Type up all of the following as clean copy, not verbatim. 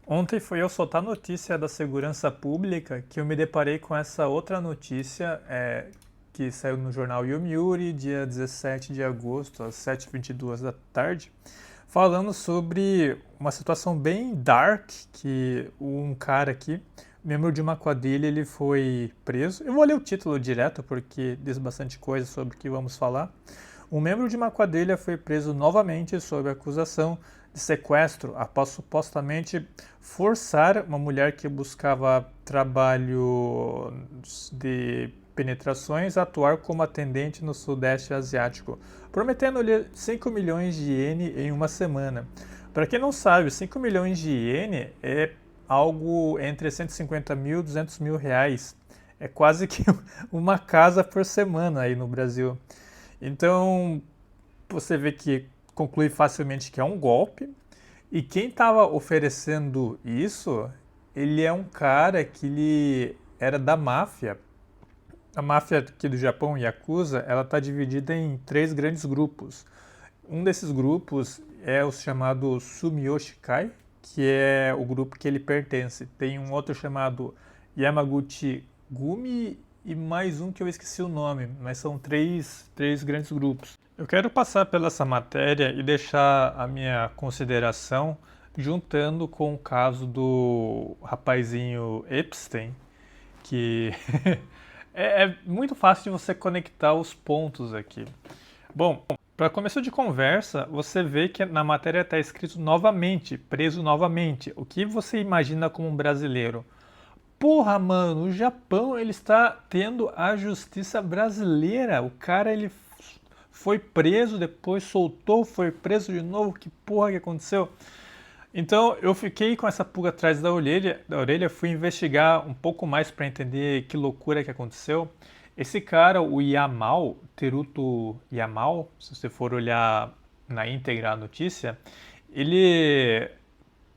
Ontem foi eu soltar a notícia da segurança pública que eu me deparei com essa outra notícia que saiu no jornal Yomiuri, dia 17 de agosto, às 7h22 da tarde, falando sobre uma situação bem dark, que um cara aqui, membro de uma quadrilha, ele foi preso. Eu vou ler o título direto porque diz bastante coisa sobre o que vamos falar. Um membro de uma quadrilha foi preso novamente sob acusação de sequestro após supostamente forçar uma mulher que buscava trabalho de penetrações a atuar como atendente no Sudeste Asiático, prometendo-lhe 5 milhões de iene em uma semana. Para quem não sabe, 5 milhões de iene é algo entre 150 mil e 200 mil reais. É quase que uma casa por semana aí no Brasil. Então, você vê que conclui facilmente que é um golpe. E quem estava oferecendo isso, ele é um cara que ele era da máfia. A máfia aqui do Japão, Yakuza, ela está dividida em três grandes grupos. Um desses grupos é o chamado Sumiyoshikai, que é o grupo que ele pertence. Tem um outro chamado Yamaguchi Gumi e mais um que eu esqueci o nome, mas são três grandes grupos. Eu quero passar pela essa matéria e deixar a minha consideração juntando com o caso do rapazinho Epstein, que é muito fácil de você conectar os pontos aqui. Bom, para começo de conversa, você vê que na matéria está escrito novamente, preso novamente. O que você imagina como um brasileiro? Porra, mano, o Japão ele está tendo a justiça brasileira. O cara ele foi preso, depois soltou, foi preso de novo. Que porra que aconteceu? Então eu fiquei com essa pulga atrás da orelha, fui investigar um pouco mais para entender que loucura que aconteceu. Esse cara, o Yamal, Teruto Yamal, se você for olhar na íntegra a notícia, ele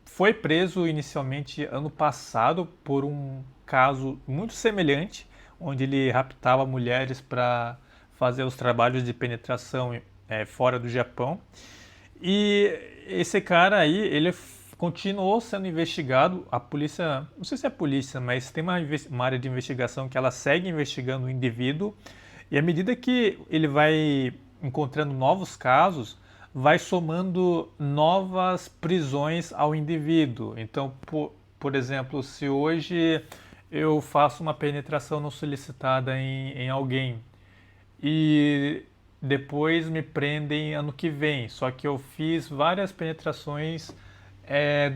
foi preso inicialmente ano passado por um caso muito semelhante, onde ele raptava mulheres para fazer os trabalhos de penetração fora do Japão. E esse cara aí, ele continuou sendo investigado. A polícia, não sei se é a polícia, mas tem uma área de investigação que ela segue investigando o indivíduo. E à medida que ele vai encontrando novos casos, vai somando novas prisões ao indivíduo. Então, por exemplo, se hoje eu faço uma penetração não solicitada em alguém e depois me prendem ano que vem, só que eu fiz várias penetrações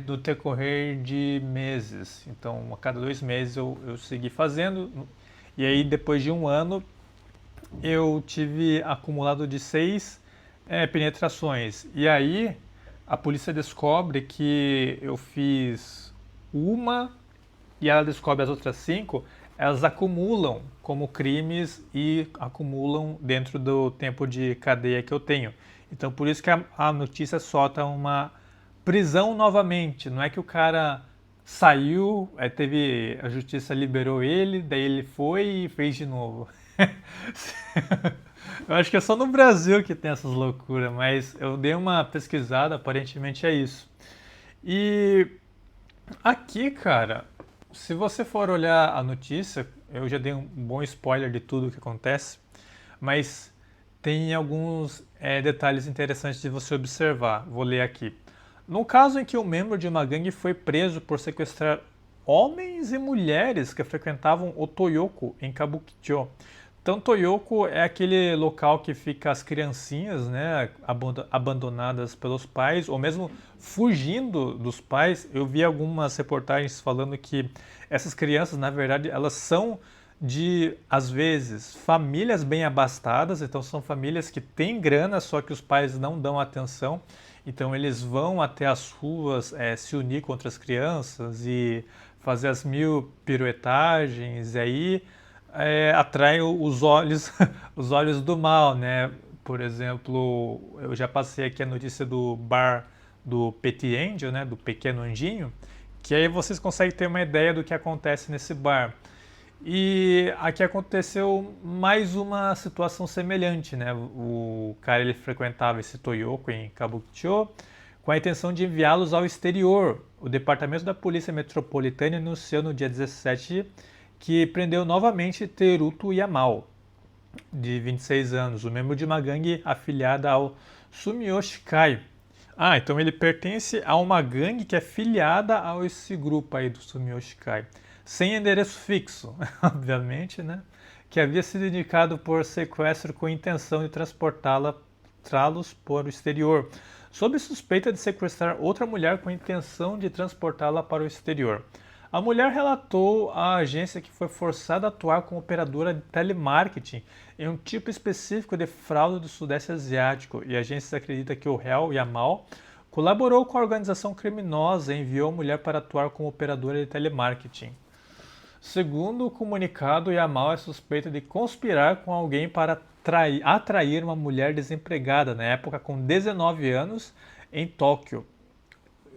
do decorrer de meses. Então, a cada 2 meses eu segui fazendo, e aí depois de um ano eu tive acumulado de 6 penetrações. E aí a polícia descobre que eu fiz uma e ela descobre as outras 5, elas acumulam como crimes e acumulam dentro do tempo de cadeia que eu tenho. Então por isso que a notícia solta uma prisão novamente. Não é que o cara saiu, teve a justiça liberou ele, daí ele foi e fez de novo. Eu acho que é só no Brasil que tem essas loucuras, mas eu dei uma pesquisada, aparentemente é isso. E aqui, cara, se você for olhar a notícia, eu já dei um bom spoiler de tudo o que acontece, mas tem alguns detalhes interessantes de você observar. Vou ler aqui. No caso em que um membro de uma gangue foi preso por sequestrar homens e mulheres que frequentavam o Toyoko em Kabukicho. Então, Toyoko é aquele local que fica as criancinhas, né, abandonadas pelos pais, ou mesmo fugindo dos pais. Eu vi algumas reportagens falando que essas crianças, na verdade, elas são de, às vezes, famílias bem abastadas, então são famílias que têm grana, só que os pais não dão atenção. Então eles vão até as ruas se unir contra as crianças e fazer as mil piruetagens, e aí atrai os olhos, os olhos do mal, né? Por exemplo, eu já passei aqui a notícia do bar do Petit Angel, né? Do Pequeno Anjinho, que aí vocês conseguem ter uma ideia do que acontece nesse bar. E aqui aconteceu mais uma situação semelhante, né? O cara ele frequentava esse Toyoko em Kabukicho. com a intenção de enviá-los ao exterior. O Departamento da Polícia Metropolitana anunciou no dia 17 que prendeu novamente Teruto Yamal, de 26 anos, o membro de uma gangue afiliada ao Sumiyoshi Kai. Então ele pertence a uma gangue que é filiada a esse grupo aí do Sumiyoshi Kai, sem endereço fixo, obviamente, né? Que havia sido indicado por sequestro com intenção de transportá-los para o exterior, sob suspeita de sequestrar outra mulher com intenção de transportá-la para o exterior. A mulher relatou à agência que foi forçada a atuar como operadora de telemarketing em um tipo específico de fraude do Sudeste Asiático, e a agência acredita que o réu Yamal colaborou com a organização criminosa e enviou a mulher para atuar como operadora de telemarketing. Segundo o comunicado, Yamal é suspeito de conspirar com alguém para atrair uma mulher desempregada, na época com 19 anos, em Tóquio.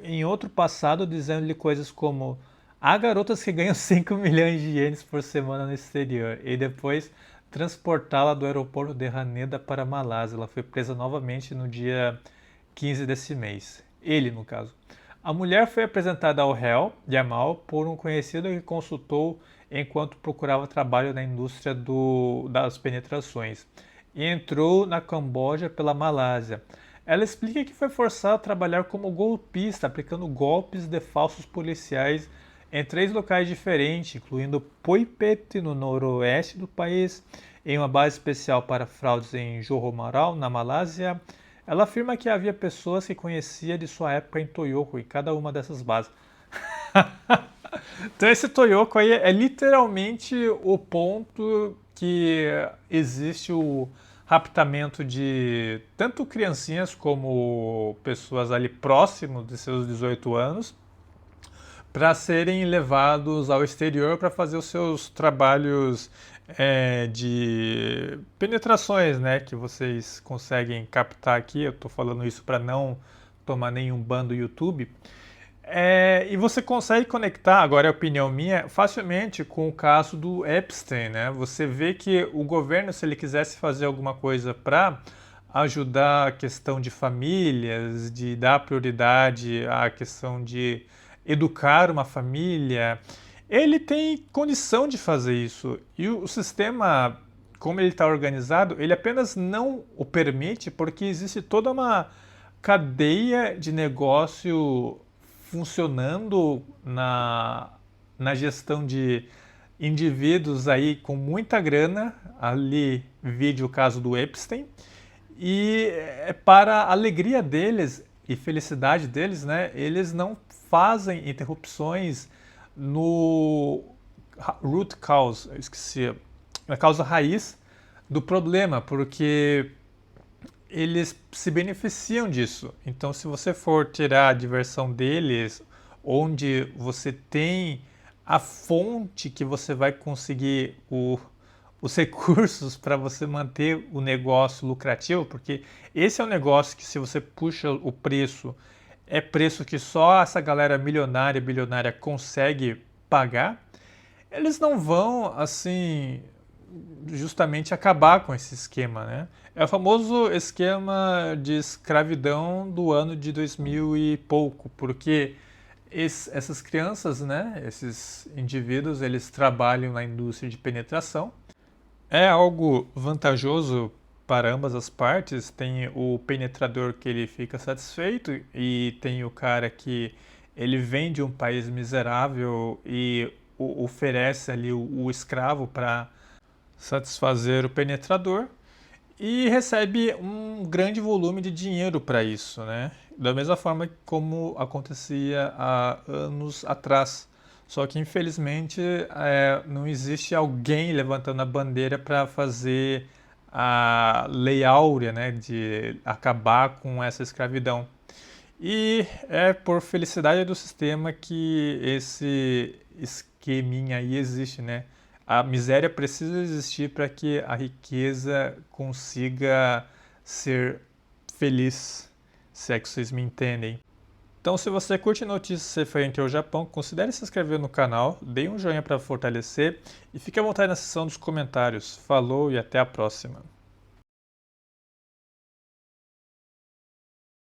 Em outro passado, dizendo-lhe coisas como: há garotas que ganham 5 milhões de ienes por semana no exterior, e depois transportá-la do aeroporto de Haneda para Malásia. Ela foi presa novamente no dia 15 desse mês. Ele, no caso. A mulher foi apresentada ao réu, Yamal, por um conhecido que consultou enquanto procurava trabalho na indústria das penetrações, e entrou na Camboja pela Malásia. Ela explica que foi forçada a trabalhar como golpista, aplicando golpes de falsos policiais em 3 locais diferentes, incluindo Phuket, no noroeste do país, em uma base especial para fraudes em Johor Bahru, na Malásia. Ela afirma que havia pessoas que conhecia de sua época em Toyoko, em cada uma dessas bases. Então esse Toyoko aí é literalmente o ponto que existe o raptamento de tanto criancinhas como pessoas ali próximo de seus 18 anos, para serem levados ao exterior para fazer os seus trabalhos de penetrações, né, que vocês conseguem captar aqui. Eu estou falando isso para não tomar nenhum ban do YouTube. E você consegue conectar, agora é opinião minha, facilmente com o caso do Epstein, né? Você vê que o governo, se ele quisesse fazer alguma coisa para ajudar a questão de famílias, de dar prioridade à questão de educar uma família, ele tem condição de fazer isso. E o sistema, como ele está organizado, ele apenas não o permite porque existe toda uma cadeia de negócio funcionando na gestão de indivíduos aí com muita grana, ali vide o caso do Epstein, e para a alegria deles e felicidade deles, né, eles não fazem interrupções no root cause, eu esqueci, na causa raiz do problema, porque eles se beneficiam disso. Então, se você for tirar a diversão deles, onde você tem a fonte que você vai conseguir os recursos para você manter o negócio lucrativo, porque esse é um negócio que, se você puxa o preço, é preço que só essa galera milionária e bilionária consegue pagar, eles não vão, assim, justamente acabar com esse esquema, né? É o famoso esquema de escravidão do ano de 2000 e pouco, porque essas crianças, né, esses indivíduos, eles trabalham na indústria de penetração. É algo vantajoso para ambas as partes. Tem o penetrador que ele fica satisfeito e tem o cara que ele vem de um país miserável e oferece ali o escravo para satisfazer o penetrador e recebe um grande volume de dinheiro para isso, né? Da mesma forma como acontecia há anos atrás. Só que, infelizmente, não existe alguém levantando a bandeira para fazer a Lei Áurea, né, de acabar com essa escravidão. E é por felicidade do sistema que esse esqueminha aí existe, né? A miséria precisa existir para que a riqueza consiga ser feliz, se é que vocês me entendem. Então, se você curte notícias referentes ao Japão, considere se inscrever no canal, dê um joinha para fortalecer e fique à vontade na seção dos comentários. Falou e até a próxima!